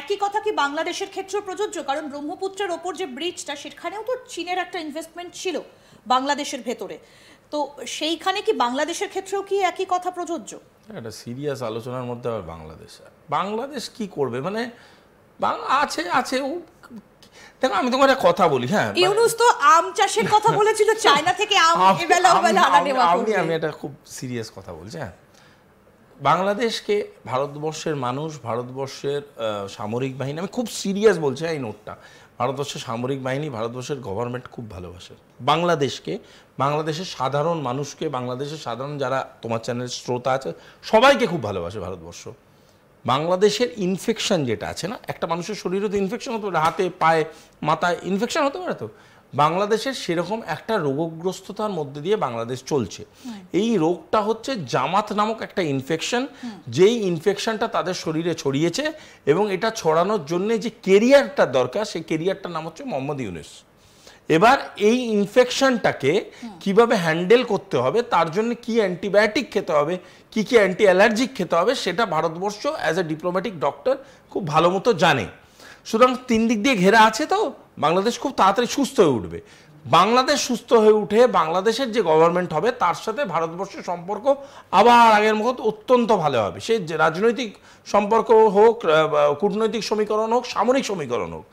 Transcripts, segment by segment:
একই কথা কি বাংলাদেশের ক্ষেত্রেও প্রযোজ্য? কারণ ব্রহ্মপুত্রের ওপর যে ব্রিজটা, সেখানেও তো চীনের একটা ইনভেস্টমেন্ট ছিল বাংলাদেশের ভেতরে, তো সেইখানে কি বাংলাদেশের ক্ষেত্রেও কি একই কথা প্রযোজ্য? একটা সিরিয়াস আলোচনার মধ্যে আবার বাংলাদেশ কি করবে, মানে আছে আছে ও। দেখো আমি তোমার একটা কথা বলি, হ্যাঁ, ইউনূস তো আম চাষের কথা বলেছিল, চায়না থেকে আম এবেলা ওবেলা আনা নেওয়া করবে। আমি একটা খুব সিরিয়াস কথা বলছি, হ্যাঁ। বাংলাদেশকে ভারতবর্ষের মানুষ, ভারতবর্ষের সামরিক বাহিনী, আমি খুব সিরিয়াস বলছি এই নোটটা, ভারতবর্ষের সামরিক বাহিনী, ভারতবর্ষের গভর্নমেন্ট খুব ভালোবাসে বাংলাদেশকে, বাংলাদেশের সাধারণ মানুষকে, বাংলাদেশের সাধারণ যারা তোমার চ্যানেলের শ্রোতা আছে সবাইকে খুব ভালোবাসে ভারতবর্ষ। বাংলাদেশের ইনফেকশন যেটা আছে না, একটা মানুষের শরীরে তো ইনফেকশন হতে পারে, হাতে পায়ে মাথায় ইনফেকশন হতে পারে, তো বাংলাদেশের সেরকম একটা রোগগ্রস্ততার মধ্যে দিয়ে বাংলাদেশ চলছে। এই রোগটা হচ্ছে জামাত নামক একটা ইনফেকশন, যেই ইনফেকশনটা তাদের শরীরে ছড়িয়েছে, এবং এটা ছড়ানোর জন্য যে কেরিয়ারটা দরকার, সেই কেরিয়ারটার নাম হচ্ছে মোহাম্মদ ইউনূস। এবার এই ইনফেকশনটাকে কিভাবে হ্যান্ডেল করতে হবে, তার জন্য কি অ্যান্টিবায়োটিক খেতে হবে, কি কি অ্যান্টি অ্যালার্জিক খেতে হবে, সেটা Bharatvarsha as a diplomatic doctor খুব ভালো মতো জানে। সুতরাং তিন দিক দিয়ে ঘেরা আছে, তো বাংলাদেশ খুব তাড়াতাড়ি সুস্থ হয়ে উঠবে। বাংলাদেশ সুস্থ হয়ে উঠে বাংলাদেশের যে গভর্নমেন্ট হবে তার সাথে ভারতবর্ষের সম্পর্ক আবার আগের মতো অত্যন্ত ভালো হবে। সে রাজনৈতিক সম্পর্ক হোক, কূটনৈতিক সমীকরণ হোক, সামরিক সমীকরণ হোক,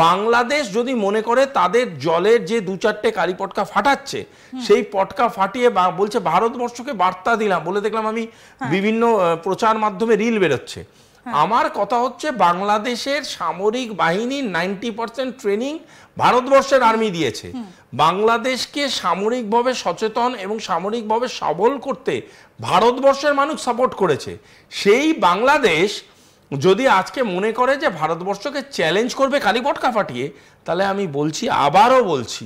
বাংলাদেশ যদি মনে করে তাদের জলের যে দু চারটে কালি পটকা ফাটাচ্ছে, সেই পটকা ফাটিয়ে বলছে ভারতবর্ষকে বার্তা দিলাম বলে, দেখলাম আমি বিভিন্ন প্রচার মাধ্যমে রিল বেরোচ্ছে। আমার কথা হচ্ছে বাংলাদেশের সামরিক বাহিনীর 90% ট্রেনিং ভারতবর্ষের আর্মি দিয়েছে। বাংলাদেশকে সামরিকভাবে সচেতন এবং সামরিকভাবে সবল করতে ভারতবর্ষের মানুষ সাপোর্ট করেছে। সেই বাংলাদেশ যদি আজকে মনে করে যে ভারতবর্ষকে চ্যালেঞ্জ করবে কালীপটকা ফাটিয়ে, তাহলে আমি বলছি, আবারও বলছি,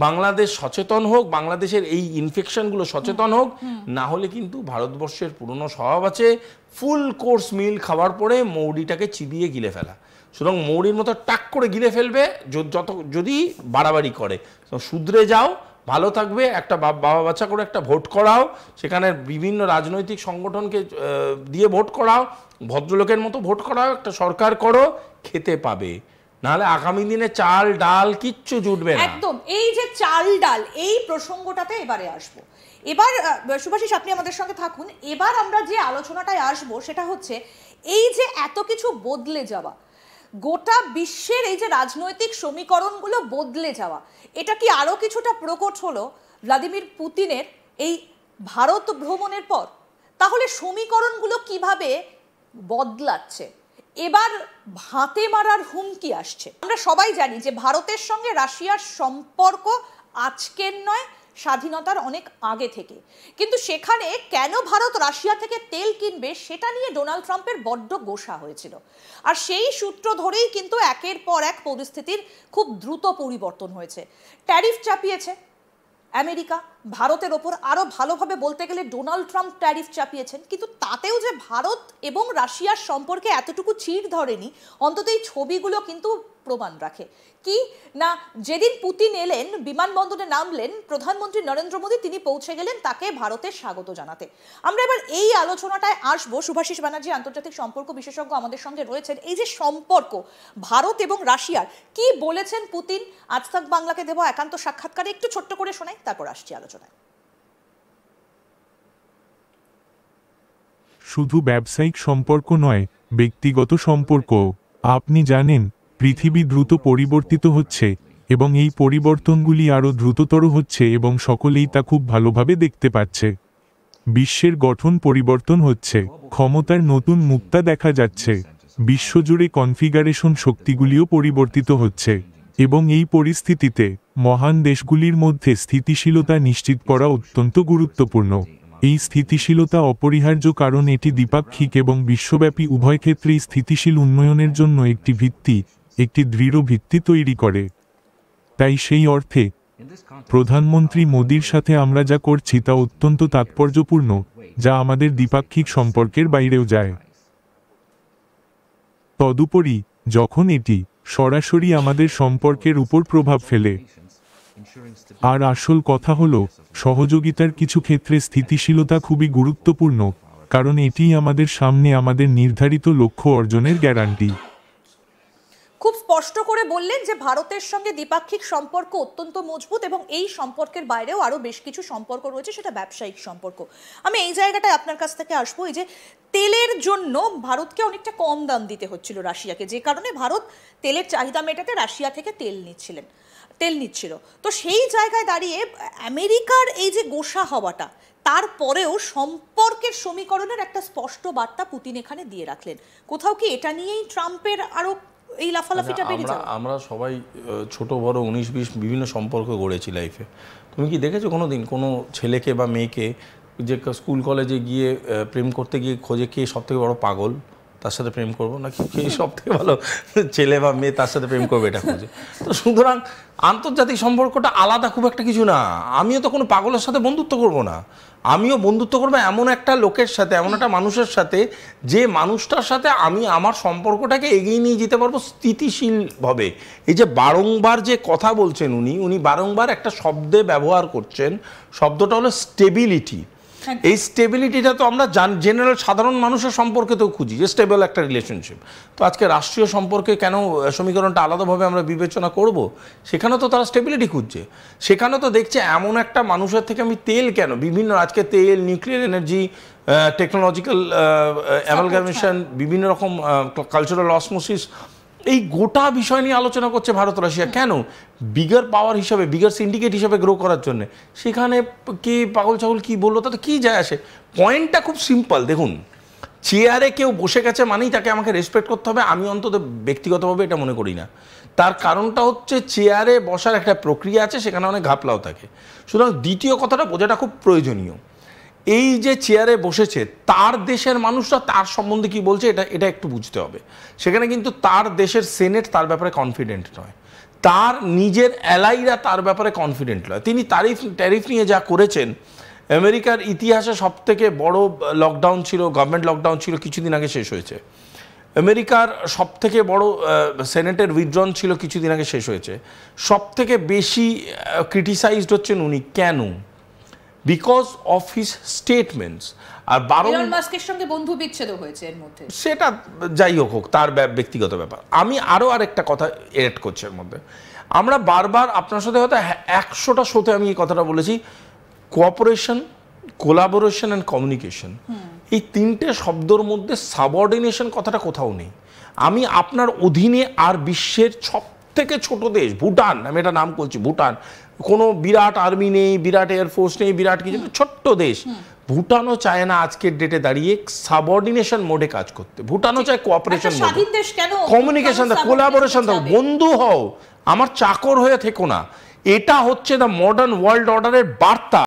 বাংলাদেশ সচেতন হোক, বাংলাদেশের এই ইনফেকশনগুলো সচেতন হোক, না হলে কিন্তু ভারতবর্ষের পুরনো স্বভাব আছে ফুল কোর্স মিল খাওয়ার পরে মৌরিটাকে চিবিয়ে গিলে ফেলা। সুতরাং মৌরির মতো টাক করে গিলে ফেলবে যদি বাড়াবাড়ি করে। শুধরে যাও, ভালো থাকবে, একটা বাবা বাচ্চা করে একটা ভোট করাও, সেখানে বিভিন্ন রাজনৈতিক সংগঠনকে দিয়ে ভোট করাও, ভদ্রলোকের মতো ভোট করাও, একটা সরকার করো, খেতে পাবে। নাহলে আগামী দিনে চাল ডাল কিচ্ছু জুটবে না। একদম। এই যে চাল ডাল, এই প্রসঙ্গটাতে এবারে আসবো। এবার শুভাশিস আপনি আমাদের সঙ্গে থাকুন। এবার আমরা যে আলোচনাটায় আসবো সেটা হচ্ছে এই যে এত কিছু বদলে যাওয়া, গোটা বিশ্বের এই যে রাজনৈতিক সমীকরণগুলো বদলে যাওয়া, এটা কি আরো কিছুটা প্রকট হলো ভ্লাদিমির পুতিনের এই ভারত ভ্রমণের পর? তাহলে সমীকরণগুলো কিভাবে বদলাচ্ছে? এবার ভাতে মারার হুমকি আসছে। আমরা সবাই জানি যে ভারতের সঙ্গে রাশিয়ার সম্পর্ক আজকের নয়, স্বাধীনতার অনেক আগে থেকে। কিন্তু সেখানে কেন ভারত রাশিয়া থেকে তেল কিনবে সেটা নিয়ে ডোনাল্ড ট্রাম্পের বড্ড গোসা হয়েছিল। আর সেই সূত্র ধরেই কিন্তু একের পর এক পরিস্থিতির খুব দ্রুত পরিবর্তন হয়েছে। ট্যারিফ চাপিয়েছে আমেরিকা ভারতের ওপর, আরো ভালোভাবে বলতে গেলে ডোনাল্ড ট্রাম্প ট্যারিফ চাপিয়েছেন। কিন্তু তাতেও যে ভারত এবং রাশিয়ার সম্পর্কে এতটুকু চিড় ধরেনি, অন্তত এই ছবিগুলো কিন্তু প্রমাণ রাখে। কি না, যেদিন পুতিন এলেন, বিমানবন্দরে নামলেন, প্রধানমন্ত্রী নরেন্দ্র মোদী তিনি পৌঁছে গেলেন তাকে ভারতের স্বাগত জানাতে। আমরা এবার এই আলোচনাটায় আসবো। শুভাশিস ব্যানার্জি আন্তর্জাতিক সম্পর্ক বিশেষজ্ঞ আমাদের সঙ্গে রয়েছেন। এই যে সম্পর্ক ভারত এবং রাশিয়ার, কি বলেছেন পুতিন? আজ তাক বাংলাকে দেব একান্ত সাক্ষাৎকারে, একটু ছোট্ট করে শোনাই, তারপর আসছি আলোচনায়। শুধু ব্যবসায়িক সম্পর্ক নয়, ব্যক্তিগত সম্পর্ক। আপনি জানেন পৃথিবী দ্রুত পরিবর্তিত হচ্ছে এবং এই পরিবর্তনগুলি আরও দ্রুততর হচ্ছে এবং সকলেই তা খুব ভালোভাবে দেখতে পাচ্ছে। বিশ্বের গঠন পরিবর্তন হচ্ছে, ক্ষমতার নতুন মুক্তা দেখা যাচ্ছে, বিশ্বজুড়ে কনফিগারেশন শক্তিগুলিও পরিবর্তিত হচ্ছে এবং এই পরিস্থিতিতে মহান দেশগুলির মধ্যে স্থিতিশীলতা নিশ্চিত করা অত্যন্ত গুরুত্বপূর্ণ। এই স্থিতিশীলতা অপরিহার্য কারণ এটি দ্বিপাক্ষিক এবং বিশ্বব্যাপী উভয় ক্ষেত্রেই স্থিতিশীল উন্নয়নের জন্য একটি দৃঢ় ভিত্তি তৈরি করে। তাই সেই অর্থে প্রধানমন্ত্রী মোদির সাথে আমরা যা করছি তা অত্যন্ত তাৎপর্যপূর্ণ, যা আমাদের দ্বিপাক্ষিক সম্পর্কের বাইরেও যায়। তদুপরি যখন এটি সরাসরি আমাদের সম্পর্কের উপর প্রভাব ফেলে। আর আসল কথা হলো, সহযোগিতার কিছু ক্ষেত্রে স্থিতিশীলতা খুবই গুরুত্বপূর্ণ, কারণ এটিই আমাদের সামনে আমাদের নির্ধারিত লক্ষ্য অর্জনের গ্যারান্টি। খুব স্পষ্ট করে বললেন যে ভারতের সঙ্গে দ্বিপাক্ষিক সম্পর্ক অত্যন্ত মজবুত এবং এই সম্পর্কের বাইরেও আরো বেশ কিছু সম্পর্ক রয়েছে, সেটা ব্যবসায়িক সম্পর্ক। আমি এই জায়গাটায় আপনার কাছ থেকে আসবো, এই যে তেলের জন্য ভারতকে অনেকটা কম দাম দিতে হচ্ছিল রাশিয়াকে, যে কারণে ভারত তেলের চাহিদা মেটাতে রাশিয়া থেকে তেল নিচ্ছিল। তো সেই জায়গায় দাঁড়িয়ে আমেরিকার এই যে গোসা হওয়াটা, তারপরেও সম্পর্কের সমীকরণের একটা স্পষ্ট বার্তা পুতিন এখানে দিয়ে রাখলেন। কোথাও কি এটা নিয়েই ট্রাম্পের আরো এই লাফালাফিটা বেড়ে যাবে? আমরা সবাই ছোট বড় 19-20 বিভিন্ন সম্পর্ক গড়েছি লাইফে। তুমি কি দেখেছো কোনোদিন কোনো ছেলেকে বা মেয়েকে যে স্কুল কলেজে গিয়ে প্রেম করতে গিয়ে খোঁজে কে সব থেকে বড় পাগল, তার সাথে প্রেম করবো, নাকি কে সব থেকে ভালো ছেলে বা মেয়ে তার সাথে প্রেম করবে, এটা খোঁজে? তো সুতরাং আন্তর্জাতিক সম্পর্কটা আলাদা খুব একটা কিছু না। আমিও তো কোনো পাগলের সাথে বন্ধুত্ব করব না, আমিও বন্ধুত্ব করবো এমন একটা লোকের সাথে, এমন একটা মানুষের সাথে, যে মানুষটার সাথে আমি আমার সম্পর্কটাকে এগিয়ে নিয়ে যেতে পারবো স্থিতিশীলভাবে। এই যে বারংবার যে কথা বলছেন উনি বারংবার একটা শব্দে ব্যবহার করছেন, শব্দটা হলো স্টেবিলিটি। এই স্টেবিলিটিটা তো আমরা জেনারেল সাধারণ মানুষের সম্পর্কে তো খুঁজি, যে স্টেবল একটা রিলেশনশিপ। তো আজকে রাষ্ট্রীয় সম্পর্কে কেন সমীকরণটা আলাদাভাবে আমরা বিবেচনা করব? সেখানে তো তারা স্টেবিলিটি খুঁজছে, সেখানে তো দেখছে এমন একটা মানুষের থেকে আমি তেল কেন, বিভিন্ন আজকে তেল, নিউক্লিয়ার এনার্জি, টেকনোলজিক্যাল অ্যামালগামেশন, বিভিন্ন রকম কালচারাল অসমোসিস, এই গোটা বিষয় নিয়ে আলোচনা করছে ভারত রাশিয়া। কেন? বিগার পাওয়ার হিসাবে, বিগার সিন্ডিকেট হিসাবে গ্রো করার জন্য। সেখানে কি পাগল ছাগল কি বললো তাতে কি যায় আসে? পয়েন্টটা খুব সিম্পল। দেখুন, চেয়ারে কেউ বসে গেছে মানেই তাকে আমাকে রেসপেক্ট করতে হবে, আমি অন্তত ব্যক্তিগতভাবে এটা মনে করি না। তার কারণটা হচ্ছে চেয়ারে বসার একটা প্রক্রিয়া আছে, সেখানে অনেক ঘাপলাও থাকে। সুতরাং দ্বিতীয় কথাটা বোঝাটা খুব প্রয়োজনীয়। এই যে চেয়ারে বসেছে, তার দেশের মানুষরা তার সম্বন্ধে কি বলছে এটা একটু বুঝতে হবে। সেখানে কিন্তু তার দেশের সেনেট তার ব্যাপারে কনফিডেন্ট নয়, তার নিজের অ্যালাইরা তার ব্যাপারে কনফিডেন্ট নয়। তিনি ট্যারিফ নিয়ে যা করেছেন, আমেরিকার ইতিহাসে সবথেকে বড় লকডাউন ছিল, গভর্নমেন্ট লকডাউন ছিল, কিছুদিন আগে শেষ হয়েছে। আমেরিকার সবথেকে বড় সেনেটের উইথড্রন ছিল, কিছুদিন আগে শেষ হয়েছে। সবথেকে বেশি ক্রিটিসাইজড হচ্ছেন উনি, কেন? Because of his statements. আর এলন মাস্কের সঙ্গে বন্ধু বিচ্ছেদ হয়েছে এর মধ্যে, সেটা যাই হোক তার ব্যক্তিগত ব্যাপার। আমি আরেকটা কথা এড করছি এর মধ্যে। আমরা বারবার আপনার সাথে হয়তো 100টা শোতে আমি এই কথাটা বলেছি, কোঅপারেশন, কোলাবোরেশন অ্যান্ড কমিউনিকেশন, এই তিনটে শব্দের মধ্যে সাবঅর্ডিনেশন কথাটা কোথাও নেই। আমি আপনার অধীনে আর বিশ্বের সব থেকে ছোট দেশ ভুটান, আমি এটা নাম বলছি, ভুটান, কোনো বিরাট আর্মি নেই, বিরাট এয়ারফোর্স নেই, বিরাট কিছু, ছোট্ট দেশ। ভুটানও চায় না আজকের ডেটে দাঁড়িয়ে সাবঅর্ডিনেশন মোডে কাজ করতে। ভুটানও চায় কোঅপারেশন মোডে, কমিউনিকেশন, কোলাবোরেশন, বন্ধু হও, আমার চাকর হয়ে থেকো না। এটা হচ্ছে দ্য মডার্ন ওয়ার্ল্ড অর্ডারের বার্তা।